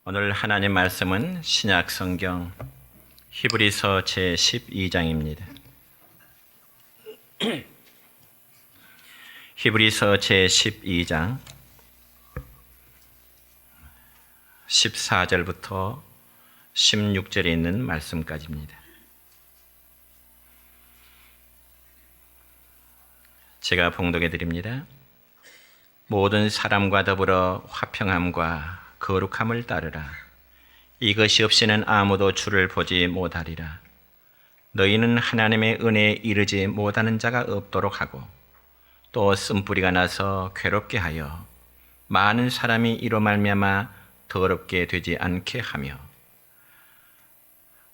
오늘 하나님 말씀은 신약 성경 히브리서 제12장입니다. 히브리서 제12장 14절부터 16절에 있는 말씀까지입니다. 제가 봉독해 드립니다. 모든 사람과 더불어 화평함과 거룩함을 따르라. 이것이 없이는 아무도 주를 보지 못하리라. 너희는 하나님의 은혜에 이르지 못하는 자가 없도록 하고 또 쓴뿌리가 나서 괴롭게 하여 많은 사람이 이로 말미암아 더럽게 되지 않게 하며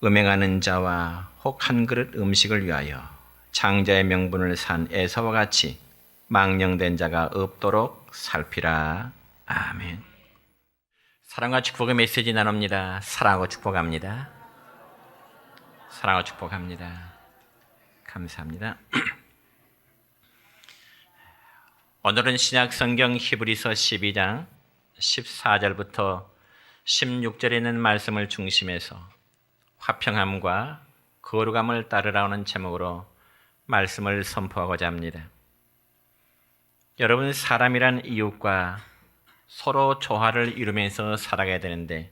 음행하는 자와 혹 한 그릇 음식을 위하여 장자의 명분을 산 에사와 같이 망령된 자가 없도록 살피라. 아멘. 사랑과 축복의 메시지 나눕니다. 사랑하고 축복합니다. 사랑하고 축복합니다. 감사합니다. 오늘은 신약 성경 히브리서 12장 14절부터 16절에 있는 말씀을 중심해서 화평함과 거룩함을 따르라는 제목으로 말씀을 선포하고자 합니다. 여러분, 사람이란 이웃과 서로 조화를 이루면서 살아가야 되는데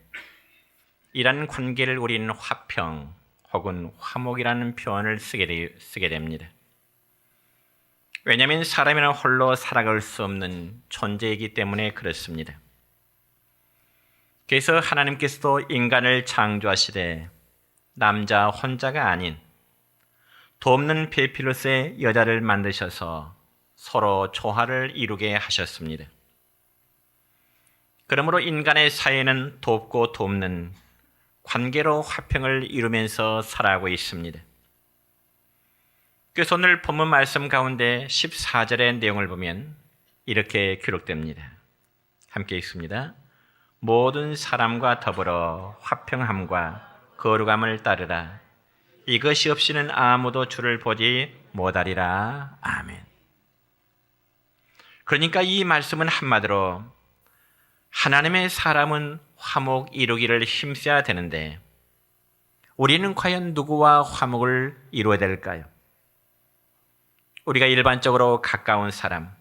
이런 관계를 우리는 화평 혹은 화목이라는 표현을 쓰게 됩니다. 왜냐하면 사람이란 홀로 살아갈 수 없는 존재이기 때문에 그렇습니다. 그래서 하나님께서도 인간을 창조하시되 남자 혼자가 아닌 돕는 페필로스의 여자를 만드셔서 서로 조화를 이루게 하셨습니다. 그러므로 인간의 사회는 돕고 돕는 관계로 화평을 이루면서 살아가고 있습니다. 그래서 오늘 본문 말씀 가운데 14절의 내용을 보면 이렇게 기록됩니다. 함께 읽습니다. 모든 사람과 더불어 화평함과 거룩함을 따르라. 이것이 없이는 아무도 주를 보지 못하리라. 아멘. 그러니까 이 말씀은 한마디로 하나님의 사람은 화목 이루기를 힘써야 되는데 우리는 과연 누구와 화목을 이루어야 될까요? 우리가 일반적으로 가까운 사람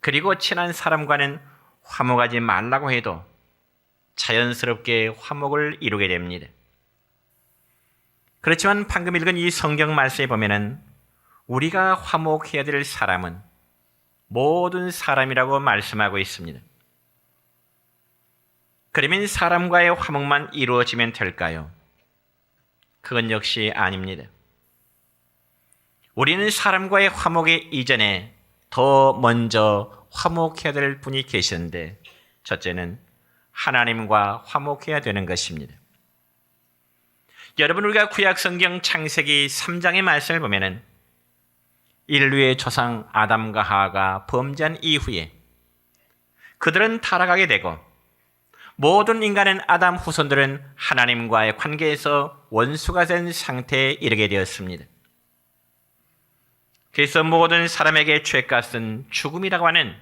그리고 친한 사람과는 화목하지 말라고 해도 자연스럽게 화목을 이루게 됩니다. 그렇지만 방금 읽은 이 성경 말씀에 보면은 우리가 화목해야 될 사람은 모든 사람이라고 말씀하고 있습니다. 그러면 사람과의 화목만 이루어지면 될까요? 그건 역시 아닙니다. 우리는 사람과의 화목의 이전에 더 먼저 화목해야 될 분이 계시는데 첫째는 하나님과 화목해야 되는 것입니다. 여러분, 우리가 구약성경 창세기 3장의 말씀을 보면은 인류의 조상 아담과 하와가 범죄한 이후에 그들은 타락하게 되고 모든 인간은 아담 후손들은 하나님과의 관계에서 원수가 된 상태에 이르게 되었습니다. 그래서 모든 사람에게 죄값은 죽음이라고 하는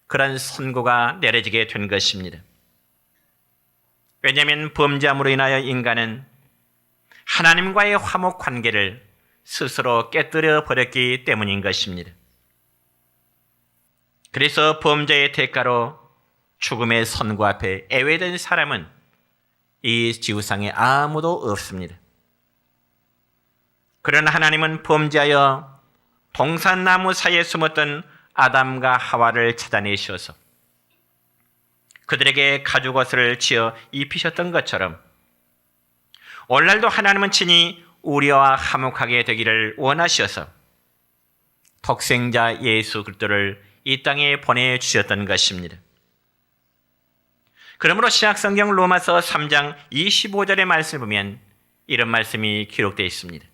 그런 선고가 내려지게 된 것입니다. 왜냐하면 범죄함으로 인하여 인간은 하나님과의 화목 관계를 스스로 깨뜨려 버렸기 때문인 것입니다. 그래서 범죄의 대가로 죽음의 선고 앞에 애외된 사람은 이 지구상에 아무도 없습니다. 그러나 하나님은 범죄하여 동산나무 사이에 숨었던 아담과 하와를 찾아내셔서 그들에게 가죽옷을 지어 입히셨던 것처럼 오늘날도 하나님은 친히 우리와 화목하게 되기를 원하셔서 독생자 예수 그리스도를 이 땅에 보내주셨던 것입니다. 그러므로 신약성경 로마서 3장 25절의 말씀을 보면 이런 말씀이 기록되어 있습니다.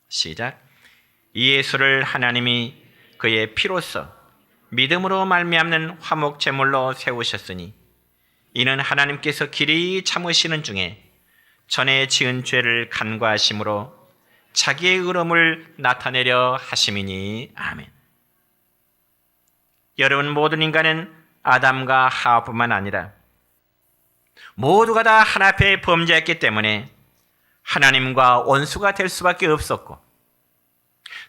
시작. 예수를 하나님이 그의 피로써 믿음으로 말미암는 화목 제물로 세우셨으니 이는 하나님께서 길이 참으시는 중에 전에 지은 죄를 간과하심으로 자기의 의로움을 나타내려 하심이니. 아멘. 여러분, 모든 인간은 아담과 하와뿐만 아니라 모두가 다 하나 앞에 범죄했기 때문에 하나님과 원수가 될 수밖에 없었고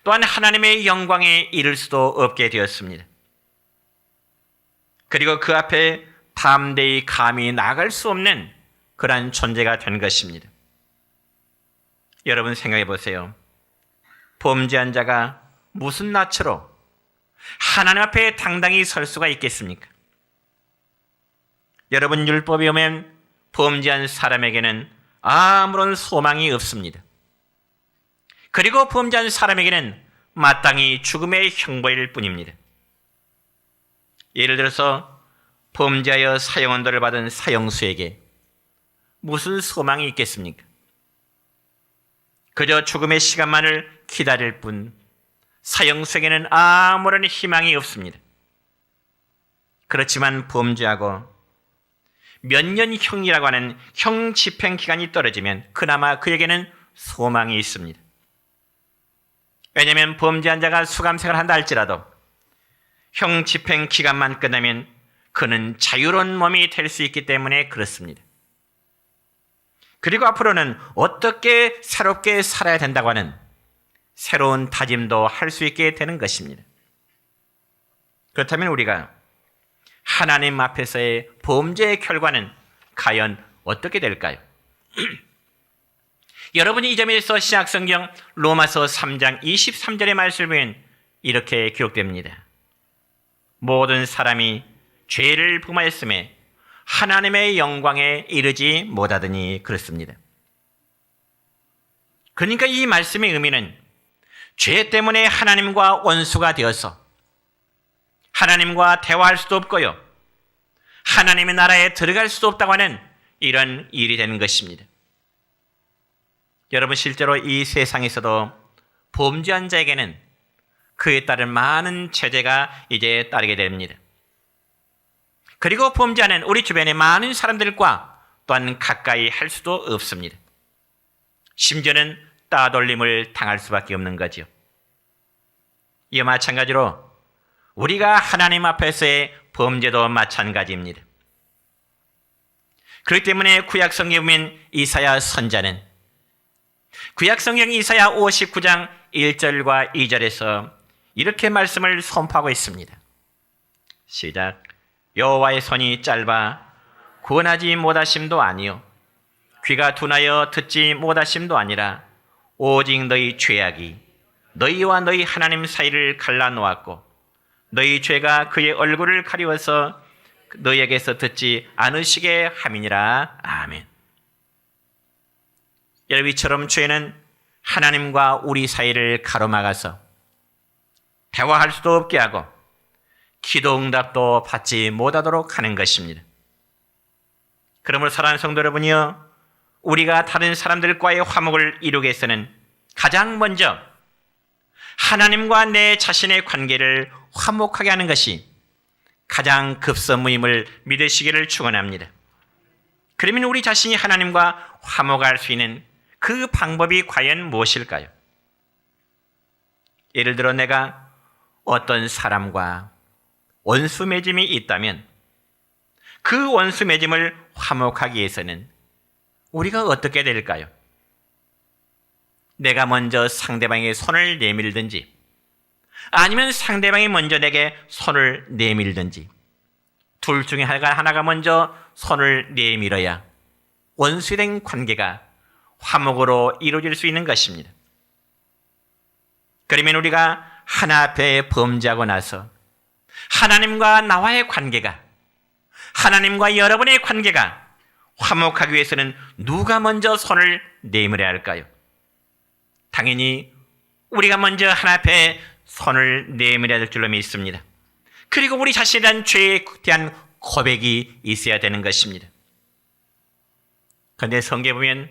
또한 하나님의 영광에 이를 수도 없게 되었습니다. 그리고 그 앞에 담대히 감히 나갈 수 없는 그러한 존재가 된 것입니다. 여러분 생각해 보세요. 범죄한 자가 무슨 낯으로 하나님 앞에 당당히 설 수가 있겠습니까? 여러분, 율법에 오면 범죄한 사람에게는 아무런 소망이 없습니다. 그리고 범죄한 사람에게는 마땅히 죽음의 형벌일 뿐입니다. 예를 들어서 범죄하여 사형언도를 받은 사형수에게 무슨 소망이 있겠습니까? 그저 죽음의 시간만을 기다릴 뿐 사형수에게는 아무런 희망이 없습니다. 그렇지만 범죄하고 몇 년형이라고 하는 형 집행 기간이 떨어지면 그나마 그에게는 소망이 있습니다. 왜냐하면 범죄한 자가 수감생활을 한다 할지라도 형 집행 기간만 끝나면 그는 자유로운 몸이 될 수 있기 때문에 그렇습니다. 그리고 앞으로는 어떻게 새롭게 살아야 된다고 하는 새로운 다짐도 할 수 있게 되는 것입니다. 그렇다면 우리가 하나님 앞에서의 범죄의 결과는 과연 어떻게 될까요? 여러분이 이 점에서 신약성경 로마서 3장 23절의 말씀을 보면 이렇게 기록됩니다. 모든 사람이 죄를 범하였음에 하나님의 영광에 이르지 못하더니 그렇습니다. 그러니까 이 말씀의 의미는 죄 때문에 하나님과 원수가 되어서 하나님과 대화할 수도 없고요, 하나님의 나라에 들어갈 수도 없다고 하는 이런 일이 되는 것입니다. 여러분, 실제로 이 세상에서도 범죄한 자에게는 그에 따른 많은 제재가 이제 따르게 됩니다. 그리고 범죄하는 우리 주변의 많은 사람들과 또한 가까이 할 수도 없습니다. 심지어는 따돌림을 당할 수밖에 없는 거죠. 이와 마찬가지로 우리가 하나님 앞에서의 범죄도 마찬가지입니다. 그렇기 때문에 구약성경에 보면 이사야 선자는 구약성경 이사야 59장 1절과 2절에서 이렇게 말씀을 선포하고 있습니다. 시작. 여호와의 손이 짧아 구원하지 못하심도 아니요 귀가 둔하여 듣지 못하심도 아니라 오직 너희 죄악이 너희와 너희 하나님 사이를 갈라놓았고 너희 죄가 그의 얼굴을 가리워서 너희에게서 듣지 않으시게 함이니라. 아멘. 여러분, 이처럼 죄는 하나님과 우리 사이를 가로막아서 대화할 수도 없게 하고 기도 응답도 받지 못하도록 하는 것입니다. 그러므로 사랑하는 성도 여러분이요, 우리가 다른 사람들과의 화목을 이루기 위해서는 가장 먼저 하나님과 내 자신의 관계를 화목하게 하는 것이 가장 급선무임을 믿으시기를 축원합니다. 그러면 우리 자신이 하나님과 화목할 수 있는 그 방법이 과연 무엇일까요? 예를 들어 내가 어떤 사람과 원수 맺음이 있다면 그 원수 맺음을 화목하기 위해서는 우리가 어떻게 될까요? 내가 먼저 상대방의 손을 내밀든지 아니면 상대방이 먼저 내게 손을 내밀든지 둘 중에 하나가 먼저 손을 내밀어야 원수된 관계가 화목으로 이루어질 수 있는 것입니다. 그러면 우리가 하나 앞에 범죄하고 나서 하나님과 나와의 관계가, 하나님과 여러분의 관계가 화목하기 위해서는 누가 먼저 손을 내밀어야 할까요? 당연히 우리가 먼저 하나 앞에 손을 내밀어야 될 줄로 믿습니다. 그리고 우리 자신에 대한 죄에 대한 고백이 있어야 되는 것입니다. 그런데 성경에 보면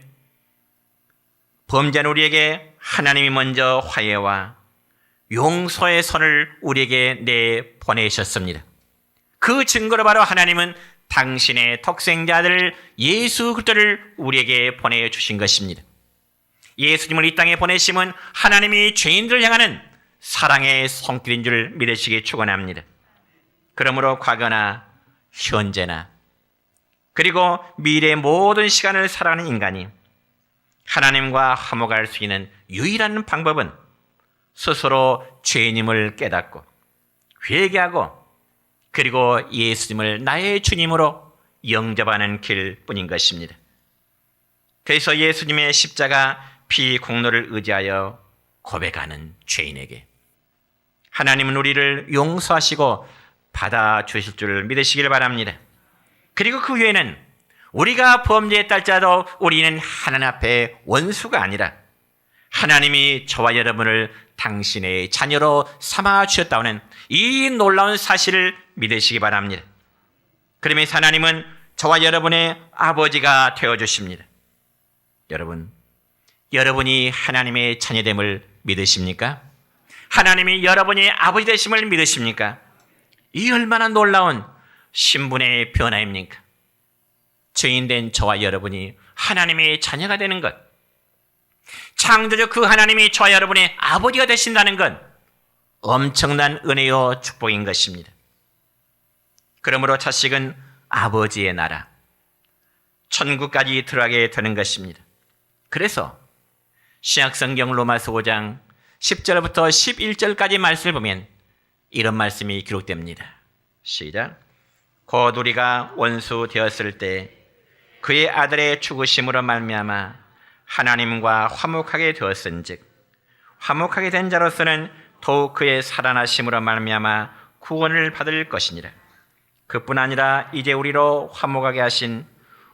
범죄한 우리에게 하나님이 먼저 화해와 용서의 손을 우리에게 내보내셨습니다. 그 증거로 바로 하나님은 당신의 독생자 아들 예수 그리스도를 우리에게 보내주신 것입니다. 예수님을 이 땅에 보내심은 하나님이 죄인들을 향하는 사랑의 손길인 줄 믿으시기 축원합니다. 그러므로 과거나 현재나 그리고 미래의 모든 시간을 살아가는 인간이 하나님과 화목할 수 있는 유일한 방법은 스스로 죄인임을 깨닫고 회개하고 그리고 예수님을 나의 주님으로 영접하는 길뿐인 것입니다. 그래서 예수님의 십자가 피 공로를 의지하여 고백하는 죄인에게 하나님은 우리를 용서하시고 받아주실 줄 믿으시길 바랍니다. 그리고 그 후에는 우리가 범죄했다 할지라도 우리는 하나님 앞에 원수가 아니라 하나님이 저와 여러분을 당신의 자녀로 삼아 주셨다는 이 놀라운 사실을 믿으시기 바랍니다. 그러면서 하나님은 저와 여러분의 아버지가 되어주십니다. 여러분, 여러분이 하나님의 자녀됨을 믿으십니까? 하나님이 여러분의 아버지 되심을 믿으십니까? 이 얼마나 놀라운 신분의 변화입니까? 죄인된 저와 여러분이 하나님의 자녀가 되는 것, 창조주 그 하나님이 저와 여러분의 아버지가 되신다는 건 엄청난 은혜요 축복인 것입니다. 그러므로 자식은 아버지의 나라, 천국까지 들어가게 되는 것입니다. 그래서 신약성경 로마서 5장 10절부터 11절까지 말씀을 보면 이런 말씀이 기록됩니다. 시작. 곧 우리가 원수 되었을 때 그의 아들의 죽으심으로 말미암아 하나님과 화목하게 되었은즉 화목하게 된 자로서는 더욱 그의 살아나심으로 말미암아 구원을 받을 것이니라. 그뿐 아니라 이제 우리로 화목하게 하신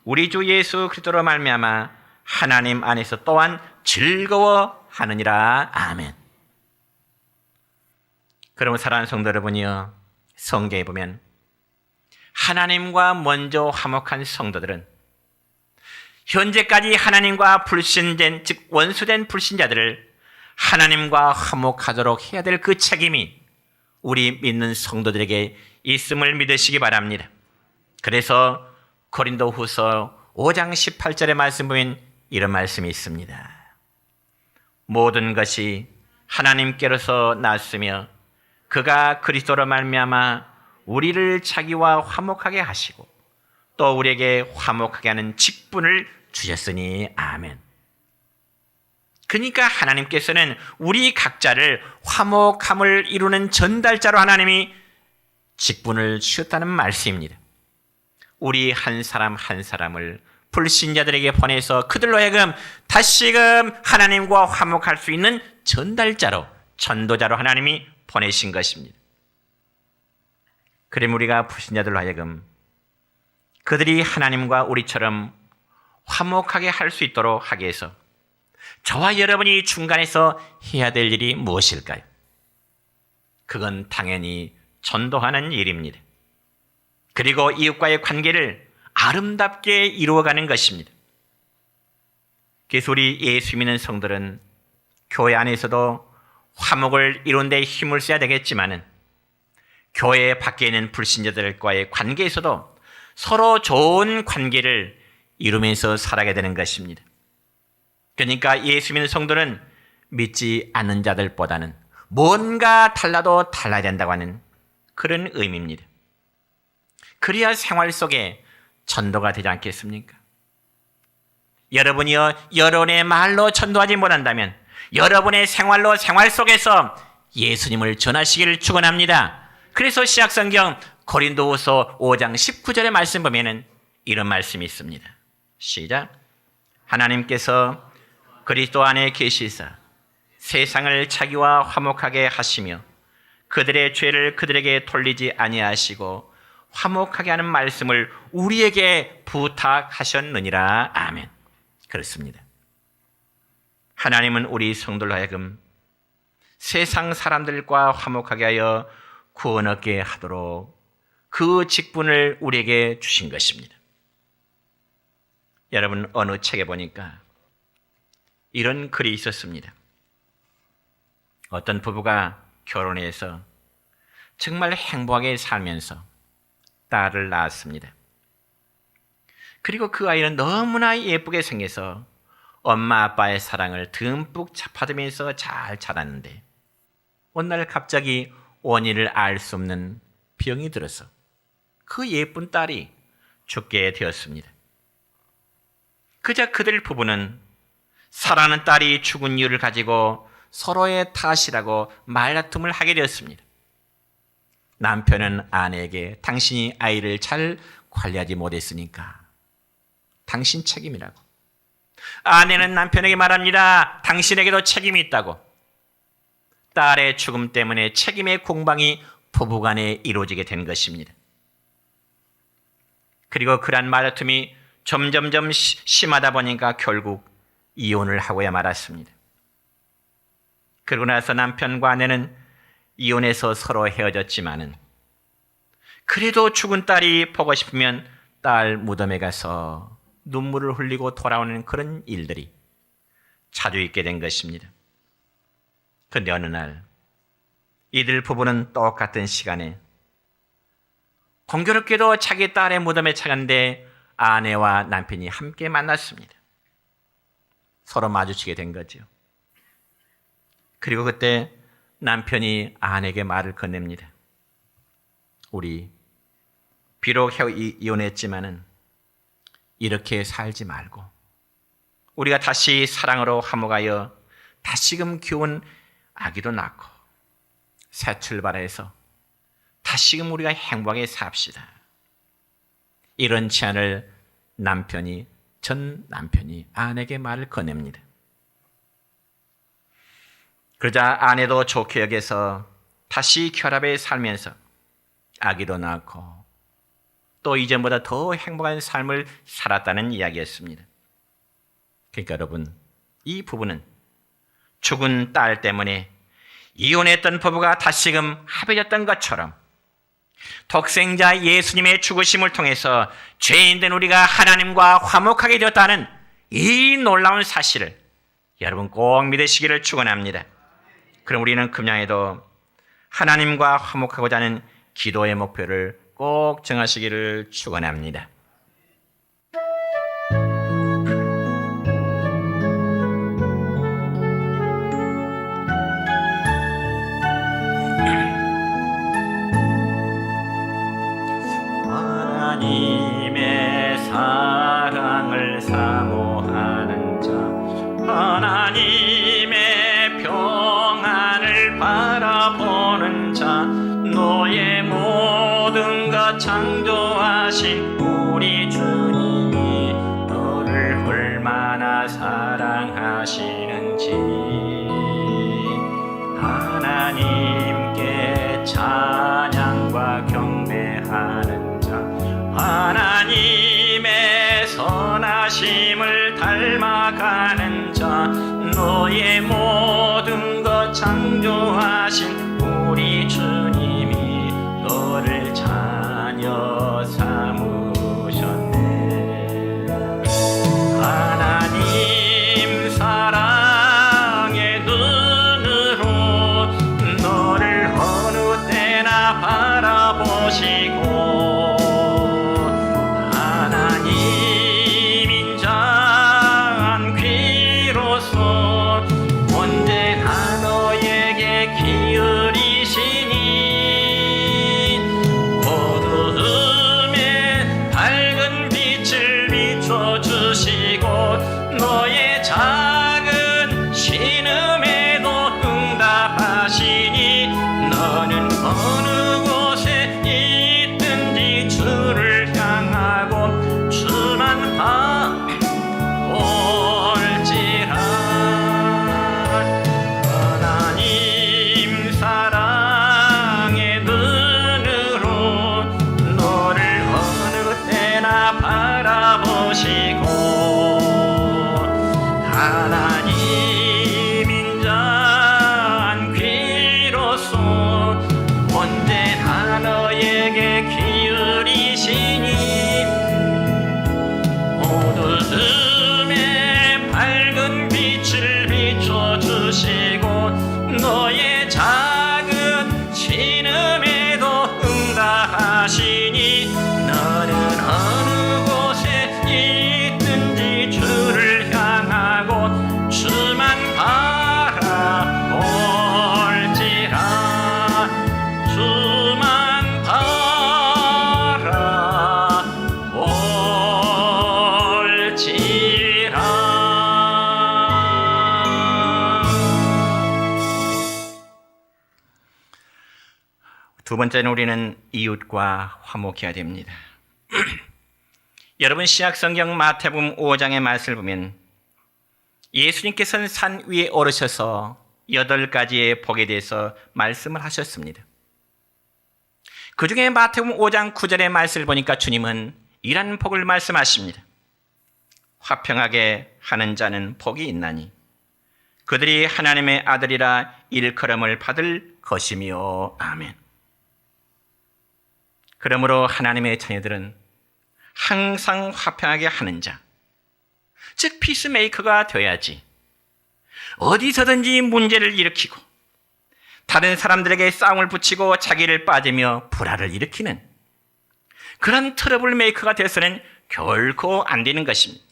우리 주 예수 그리스도로 말미암아 하나님 안에서 또한 즐거워하느니라. 아멘. 그럼 사랑하는 성도 여러분이여, 성경에 보면 하나님과 먼저 화목한 성도들은 현재까지 하나님과 불신된, 즉 원수된 불신자들을 하나님과 화목하도록 해야 될 그 책임이 우리 믿는 성도들에게 있음을 믿으시기 바랍니다. 그래서 고린도후서 5장 18절의 말씀 보면 이런 말씀이 있습니다. 모든 것이 하나님께로서 났으며 그가 그리스도로 말미암아 우리를 자기와 화목하게 하시고 또 우리에게 화목하게 하는 직분을 주셨으니. 아멘. 그러니까 하나님께서는 우리 각자를 화목함을 이루는 전달자로 하나님이 직분을 주셨다는 말씀입니다. 우리 한 사람 한 사람을 불신자들에게 보내서 그들로 하여금 다시금 하나님과 화목할 수 있는 전달자로, 전도자로 하나님이 보내신 것입니다. 그럼 우리가 불신자들로 하여금 그들이 하나님과 우리처럼 화목하게 할 수 있도록 하기 위해서 저와 여러분이 중간에서 해야 될 일이 무엇일까요? 그건 당연히 전도하는 일입니다. 그리고 이웃과의 관계를 아름답게 이루어가는 것입니다. 그래서 우리 예수 믿는 성들은 교회 안에서도 화목을 이룬 데 힘을 써야 되겠지만은 교회 밖에 있는 불신자들과의 관계에서도 서로 좋은 관계를 이루면서 살아가게 되는 것입니다. 그러니까 예수 믿는 성도는 믿지 않는 자들보다는 뭔가 달라도 달라야 된다고 하는 그런 의미입니다. 그래야 생활 속에 전도가 되지 않겠습니까? 여러분이요, 여러분의 말로 전도하지 못한다면 여러분의 생활로, 생활 속에서 예수님을 전하시기를 축원합니다. 그래서 신약성경 고린도후서 5장 19절의 말씀 보면은 이런 말씀이 있습니다. 시작. 하나님께서 그리스도 안에 계시사 세상을 자기와 화목하게 하시며 그들의 죄를 그들에게 돌리지 아니하시고 화목하게 하는 말씀을 우리에게 부탁하셨느니라. 아멘. 그렇습니다. 하나님은 우리 성도로 하여금 세상 사람들과 화목하게 하여 구원 얻게 하도록 그 직분을 우리에게 주신 것입니다. 여러분, 어느 책에 보니까 이런 글이 있었습니다. 어떤 부부가 결혼해서 정말 행복하게 살면서 딸을 낳았습니다. 그리고 그 아이는 너무나 예쁘게 생겨서 엄마 아빠의 사랑을 듬뿍 받으면서 잘 자랐는데 어느 날 갑자기 원인을 알 수 없는 병이 들어서 그 예쁜 딸이 죽게 되었습니다. 그저 그들 부부는 사랑하는 딸이 죽은 이유를 가지고 서로의 탓이라고 말다툼을 하게 되었습니다. 남편은 아내에게 당신이 아이를 잘 관리하지 못했으니까 당신 책임이라고, 아내는 남편에게 말합니다. 당신에게도 책임이 있다고. 딸의 죽음 때문에 책임의 공방이 부부간에 이루어지게 된 것입니다. 그리고 그러한 말다툼이 점점점 심하다 보니까 결국 이혼을 하고야 말았습니다. 그러고 나서 남편과 아내는 이혼해서 서로 헤어졌지만은 그래도 죽은 딸이 보고 싶으면 딸 무덤에 가서 눈물을 흘리고 돌아오는 그런 일들이 자주 있게 된 것입니다. 그런데 어느 날 이들 부부는 똑같은 시간에 공교롭게도 자기 딸의 무덤에 찾았는데 아내와 남편이 함께 만났습니다. 서로 마주치게 된 거죠. 그리고 그때 남편이 아내에게 말을 건넵니다. 우리 비록 이혼했지만은 이렇게 살지 말고 우리가 다시 사랑으로 화목하여 다시금 귀여운 아기도 낳고 새 출발해서 다시금 우리가 행복하게 삽시다. 이런 제안을 전 남편이 아내에게 말을 건넵니다. 그러자 아내도 좋게 여겨서 다시 결합해 살면서 아기도 낳고 또 이전보다 더 행복한 삶을 살았다는 이야기였습니다. 그러니까 여러분, 이 부부는 죽은 딸 때문에 이혼했던 부부가 다시금 합해졌던 것처럼 독생자 예수님의 죽으심을 통해서 죄인된 우리가 하나님과 화목하게 되었다는 이 놀라운 사실을 여러분 꼭 믿으시기를 축원합니다. 그럼 우리는 금양에도 하나님과 화목하고자 하는 기도의 목표를 꼭 정하시기를 축원합니다. 하나님의 사랑을 사모하는 자, 하나님의 평안을 바라보는 자, 너의 모든 것 창조하신 우리 주님이 너를 얼마나 사랑하시는지 하나님께 찬양과 경배하는 자, 하나님의 선하심을 닮아가는 자, 너의 모든 것 창조하신 우리 주님이 너를 자녀 삼으셨네. 하나님 사랑의 눈으로 너를 어느 때나 바라보시고 하나님 인자한 귀로서 언제나 너에게 기울이시니 어두움에 밝은 빛을 비춰주시고 너의 작은 신음에도 응답하시니 너는 어느 곳에 있든지 주를 향하고 주만 바라볼지라. 하나님 사랑의 눈으로 너를 어느 때나 바라보시고 하나님 인자한 귀로서 언제나 너에게 기울이시니 어두움에 밝은 빛을 비춰주시고 너의 작은 신음에도 응답하시니 너는 어느 곳에 있든지 주를 향하고 주만 바라볼지라. 주만 바라볼지라. 두 번째는 우리는 이웃과 화목해야 됩니다. 여러분, 신약성경 마태복음 5장의 말씀을 보면 예수님께서는 산 위에 오르셔서 8가지의 복에 대해서 말씀을 하셨습니다. 그 중에 마태복음 5장 9절의 말씀을 보니까 주님은 이런 복을 말씀하십니다. 화평하게 하는 자는 복이 있나니 그들이 하나님의 아들이라 일컬음을 받을 것이며. 아멘. 그러므로 하나님의 자녀들은 항상 화평하게 하는 자, 즉 피스메이커가 되어야지 어디서든지 문제를 일으키고 다른 사람들에게 싸움을 붙이고 자기를 빠지며 불화를 일으키는 그런 트러블 메이커가 되어서는 결코 안 되는 것입니다.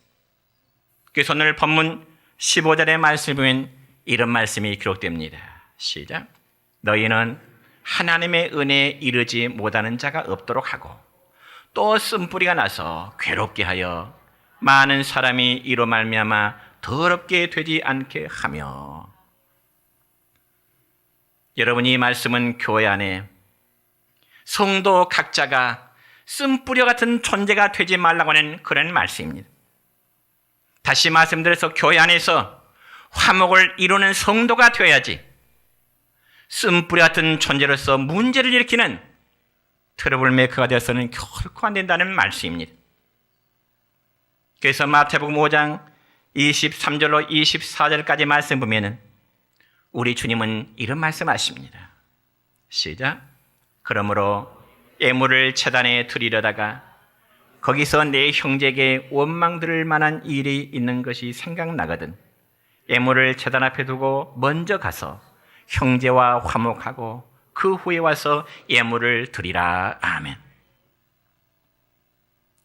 그래서 오늘 본문 15절의 말씀을 보면 이런 말씀이 기록됩니다. 시작. 너희는 하나님의 은혜에 이르지 못하는 자가 없도록 하고 또 쓴뿌리가 나서 괴롭게 하여 많은 사람이 이로 말미암아 더럽게 되지 않게 하며. 여러분, 이 말씀은 교회 안에 성도 각자가 쓴뿌리 같은 존재가 되지 말라고 하는 그런 말씀입니다. 다시 말씀드려서 교회 안에서 화목을 이루는 성도가 되어야지 쓴뿌리 같은 존재로서 문제를 일으키는 트러블 메이커가 되어서는 결코 안 된다는 말씀입니다. 그래서 마태복음 5장 23절로 24절까지 말씀 보면은 우리 주님은 이런 말씀하십니다. 시작. 그러므로 예물을 제단에 드리려다가 거기서 내 형제에게 원망 들을 만한 일이 있는 것이 생각나거든 예물을 제단 앞에 두고 먼저 가서 형제와 화목하고 그 후에 와서 예물을 드리라. 아멘.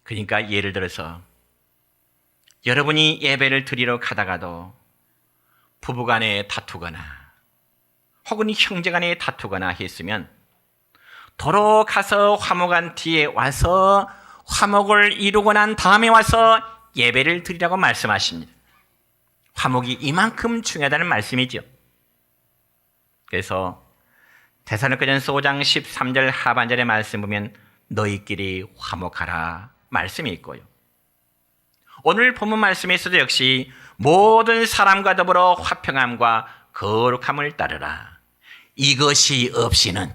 그러니까 예를 들어서 여러분이 예배를 드리러 가다가도 부부간에 다투거나 혹은 형제간에 다투거나 했으면 도로 가서 화목한 뒤에 와서 화목을 이루고 난 다음에 와서 예배를 드리라고 말씀하십니다. 화목이 이만큼 중요하다는 말씀이죠. 그래서 데살로니가전서 5장 13절 하반절의 말씀 보면 너희끼리 화목하라 말씀이 있고요. 오늘 본문 말씀에서도 역시 모든 사람과 더불어 화평함과 거룩함을 따르라. 이것이 없이는,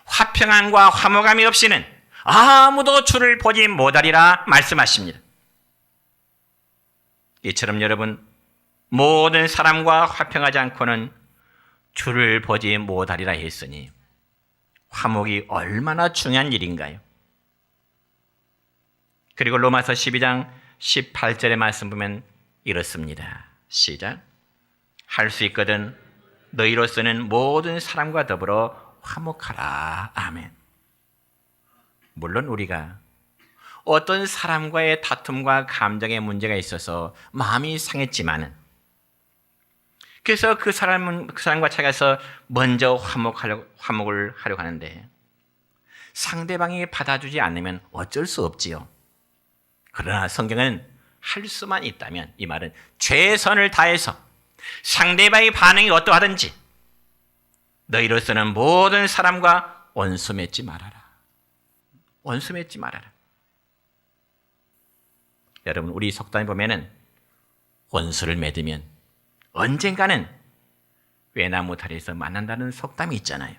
화평함과 화목함이 없이는 아무도 주를 보지 못하리라 말씀하십니다. 이처럼 여러분, 모든 사람과 화평하지 않고는 주를 보지 못하리라 했으니 화목이 얼마나 중요한 일인가요? 그리고 로마서 12장 18절의 말씀 보면 이렇습니다. 시작. 할 수 있거든 너희로서는 모든 사람과 더불어 화목하라. 아멘. 물론 우리가 어떤 사람과의 다툼과 감정의 문제가 있어서 마음이 상했지만은 그래서 그 사람과 찾아가서 먼저 화목을 하려고 하는데 상대방이 받아주지 않으면 어쩔 수 없지요. 그러나 성경은 할 수만 있다면, 이 말은 최선을 다해서 상대방의 반응이 어떠하든지 너희로서는 모든 사람과 원수 맺지 말아라. 원수 맺지 말아라. 여러분, 우리 속담에 보면은 원수를 맺으면 언젠가는 외나무 다리에서 만난다는 속담이 있잖아요.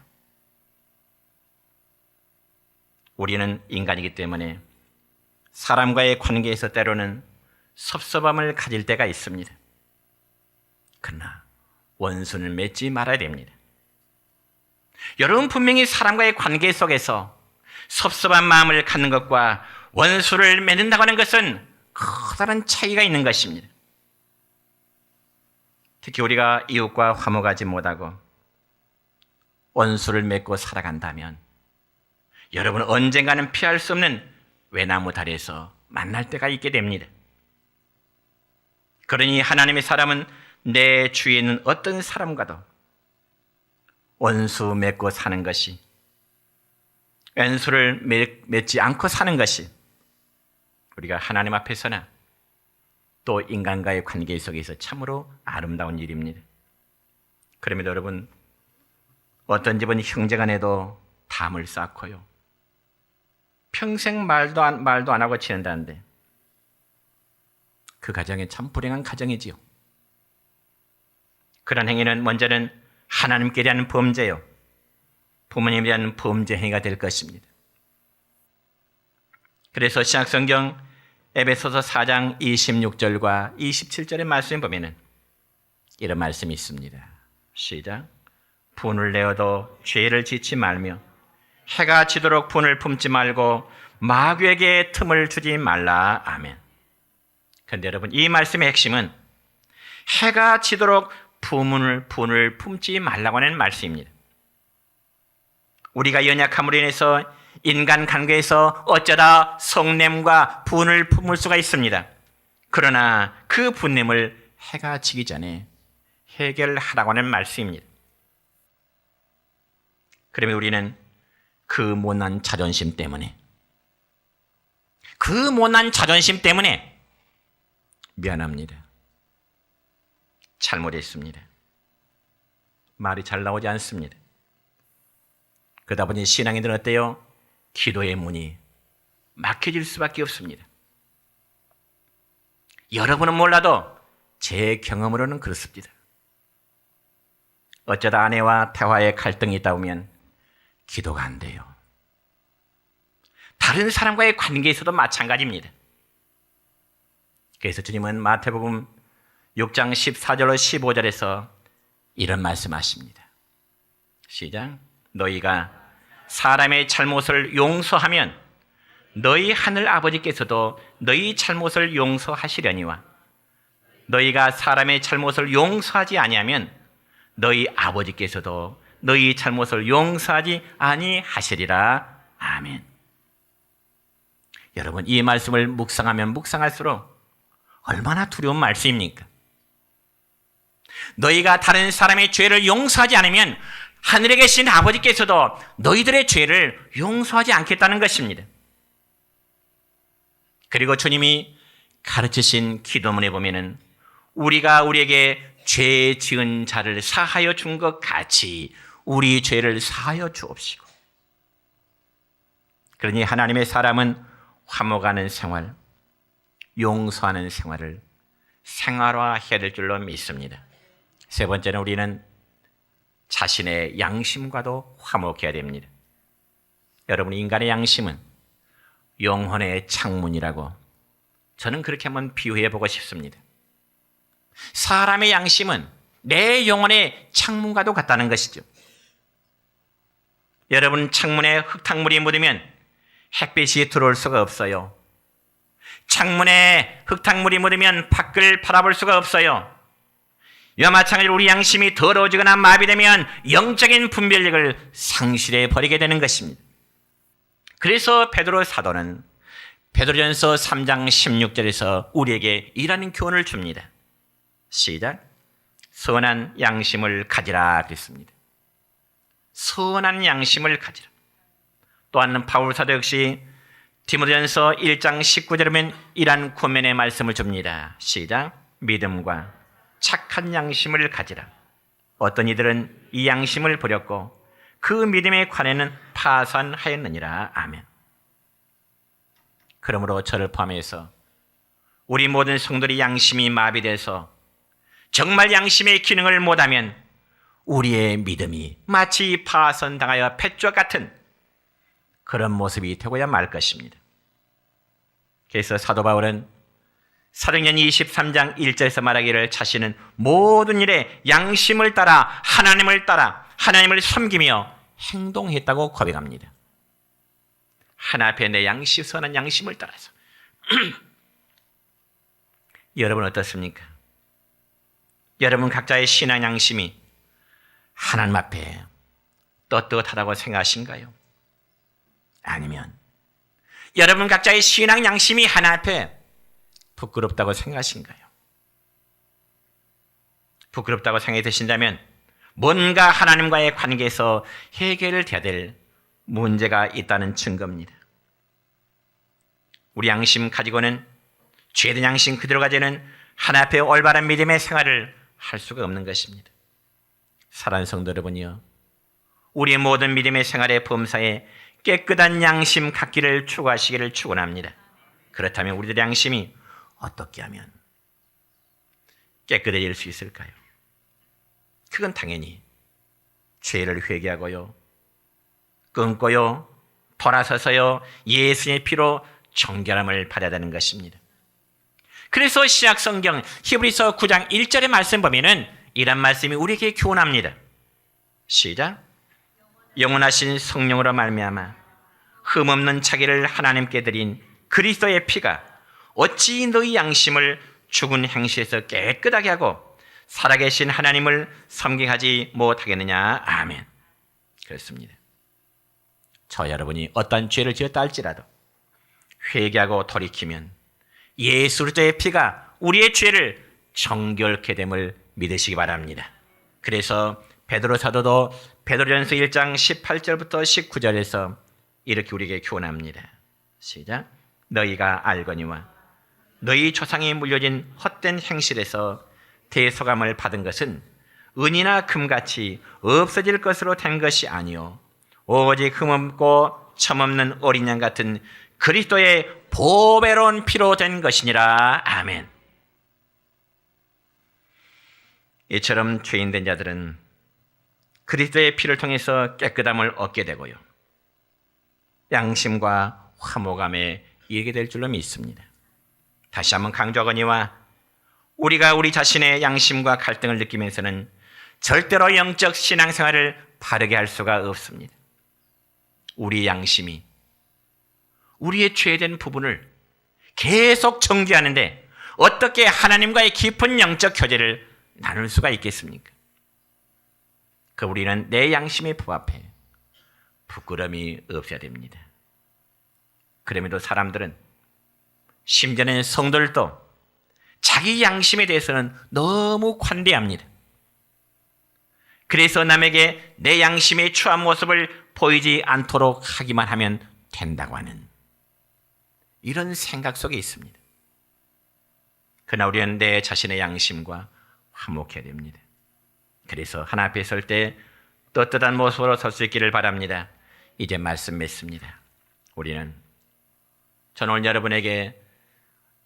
우리는 인간이기 때문에 사람과의 관계에서 때로는 섭섭함을 가질 때가 있습니다. 그러나 원수를 맺지 말아야 됩니다. 여러분, 분명히 사람과의 관계 속에서 섭섭한 마음을 갖는 것과 원수를 맺는다고 하는 것은 커다란 차이가 있는 것입니다. 특히 우리가 이웃과 화목하지 못하고 원수를 맺고 살아간다면 여러분은 언젠가는 피할 수 없는 외나무 다리에서 만날 때가 있게 됩니다. 그러니 하나님의 사람은 내 주위에 있는 어떤 사람과도 원수 맺고 사는 것이, 원수를 맺지 않고 사는 것이 우리가 하나님 앞에서나 또 인간과의 관계 속에서 참으로 아름다운 일입니다. 그러면 여러분, 어떤 집은 형제간에도 담을 쌓고요. 평생 말도 안 하고 지낸다는데 그 가정이 참 불행한 가정이지요. 그런 행위는 먼저는 하나님께 대한 범죄요. 부모님에 대한 범죄 행위가 될 것입니다. 그래서 신약성경 에베소서 4장 26절과 27절의 말씀에 보면은 이런 말씀이 있습니다. 시작. 분을 내어도 죄를 짓지 말며 해가 지도록 분을 품지 말고 마귀에게 틈을 주지 말라. 아멘. 그런데 여러분, 이 말씀의 핵심은 해가 지도록 분을 품지 말라고 하는 말씀입니다. 우리가 연약함으로 인해서 인간관계에서 어쩌다 성냄과 분을 품을 수가 있습니다. 그러나 그 분냄을 해가 지기 전에 해결하라고 하는 말씀입니다. 그러면 우리는 그 못난 자존심 때문에 미안합니다. 잘못했습니다. 말이 잘 나오지 않습니다. 그러다 보니 신앙인들은 어때요? 기도의 문이 막혀질 수밖에 없습니다. 여러분은 몰라도 제 경험으로는 그렇습니다. 어쩌다 아내와 대화에 갈등이 있다 보면 기도가 안 돼요. 다른 사람과의 관계에서도 마찬가지입니다. 그래서 주님은 마태복음 6장 14절로 15절에서 이런 말씀하십니다. 시작. 너희가 사람의 잘못을 용서하면 너희 하늘 아버지께서도 너희 잘못을 용서하시려니와 너희가 사람의 잘못을 용서하지 아니하면 너희 아버지께서도 너희 잘못을 용서하지 아니하시리라. 아멘. 여러분, 이 말씀을 묵상하면 묵상할수록 얼마나 두려운 말씀입니까? 너희가 다른 사람의 죄를 용서하지 않으면 하늘에 계신 아버지께서도 너희들의 죄를 용서하지 않겠다는 것입니다. 그리고 주님이 가르치신 기도문에 보면은 우리가 우리에게 죄 지은 자를 사하여 준 것 같이 우리 죄를 사하여 주옵시고. 그러니 하나님의 사람은 화목하는 생활, 용서하는 생활을 생활화해야 될 줄로 믿습니다. 세 번째는 우리는 자신의 양심과도 화목해야 됩니다. 여러분, 인간의 양심은 영혼의 창문이라고 저는 그렇게 한번 비유해 보고 싶습니다. 사람의 양심은 내 영혼의 창문과도 같다는 것이죠. 여러분, 창문에 흙탕물이 묻으면 햇빛이 들어올 수가 없어요. 창문에 흙탕물이 묻으면 밖을 바라볼 수가 없어요. 이와 마찬가지로 우리 양심이 더러워지거나 마비되면 영적인 분별력을 상실해 버리게 되는 것입니다. 그래서 베드로 사도는 베드로전서 3장 16절에서 우리에게 이라는 교훈을 줍니다. 시작. 선한 양심을 가지라 그랬습니다. 선한 양심을 가지라. 또한 바울 사도 역시 디모데전서 1장 19절에 보면 이란 권면의 말씀을 줍니다. 시작. 믿음과 착한 양심을 가지라. 어떤 이들은 이 양심을 버렸고 그 믿음에 관해는 파산하였느니라. 아멘. 그러므로 저를 포함해서 우리 모든 성도의 양심이 마비돼서 정말 양심의 기능을 못하면 우리의 믿음이 마치 파손당하여 펫과 같은 그런 모습이 되고야 말 것입니다. 그래서 사도 바울은 사도행전 23장 1절에서 말하기를 자신은 모든 일에 양심을 따라 하나님을 따라 하나님을 섬기며 행동했다고 고백합니다. 하나 앞에 내 양심, 선한 양심을 따라서. 여러분 어떻습니까? 여러분 각자의 신앙 양심이 하나님 앞에 떳떳하다고 생각하신가요? 아니면 여러분 각자의 신앙 양심이 하나님 앞에 부끄럽다고 생각하신가요? 부끄럽다고 생각이 드신다면 뭔가 하나님과의 관계에서 해결돼야 될 문제가 있다는 증거입니다. 우리 양심 가지고는 죄된 양심 그대로 가지는 하나님 앞에 올바른 믿음의 생활을 할 수가 없는 것입니다. 사랑하는 성도 여러분이요, 우리의 모든 믿음의 생활의 범사에 깨끗한 양심 갖기를 추구하시기를 축원합니다. 그렇다면 우리들의 양심이 어떻게 하면 깨끗해질 수 있을까요? 그건 당연히 죄를 회개하고요, 끊고요, 돌아서서요, 예수님의 피로 정결함을 받아야 되는 것입니다. 그래서 신약 성경 히브리서 9장 1절의 말씀 보면은 이런 말씀이 우리에게 교훈합니다. 시작. 영원하신 성령으로 말미암아 흠없는 자기를 하나님께 드린 그리스도의 피가 어찌 너희 양심을 죽은 행실에서 깨끗하게 하고 살아계신 하나님을 섬기게 하지 못하겠느냐. 아멘. 그렇습니다. 저 여러분이 어떤 죄를 지었다 할지라도 회개하고 돌이키면 예수 그리스도의 피가 우리의 죄를 정결케 됨을 믿으시기 바랍니다. 그래서 베드로 사도도 베드로전서 1장 18절부터 19절에서 이렇게 우리에게 교훈합니다. 시작. 너희가 알거니와 너희 조상이 물려진 헛된 행실에서 대속함을 받은 것은 은이나 금같이 없어질 것으로 된 것이 아니요 오직 흠없고 첨없는 어린 양 같은 그리스도의 보배로운 피로 된 것이니라. 아멘. 이처럼 죄인된 자들은 그리스도의 피를 통해서 깨끗함을 얻게 되고요, 양심과 화목함에 이르게 될 줄로 믿습니다. 다시 한번 강조하거니와 우리가 우리 자신의 양심과 갈등을 느끼면서는 절대로 영적 신앙생활을 바르게 할 수가 없습니다. 우리 양심이 우리의 죄된 부분을 계속 정죄하는데 어떻게 하나님과의 깊은 영적 교제를 나눌 수가 있겠습니까? 그 우리는 내 양심의 법 앞에 부끄러움이 없어야 됩니다. 그럼에도 사람들은, 심지어는 성도들도 자기 양심에 대해서는 너무 관대합니다. 그래서 남에게 내 양심의 추한 모습을 보이지 않도록 하기만 하면 된다고 하는 이런 생각 속에 있습니다. 그러나 우리는 내 자신의 양심과 화목해야 됩니다. 그래서 하나 앞에 설 때 떳떳한 모습으로 설 수 있기를 바랍니다. 이제 말씀 맺습니다. 저는 오늘 여러분에게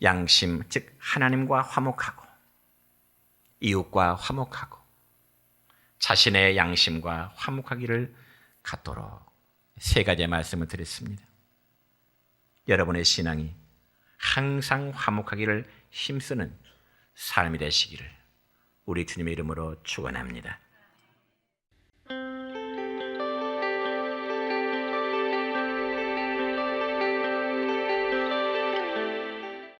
양심, 즉 하나님과 화목하고 이웃과 화목하고 자신의 양심과 화목하기를 갖도록 세 가지의 말씀을 드렸습니다. 여러분의 신앙이 항상 화목하기를 힘쓰는 삶이 되시기를 우리 주님의 이름으로 축원합니다.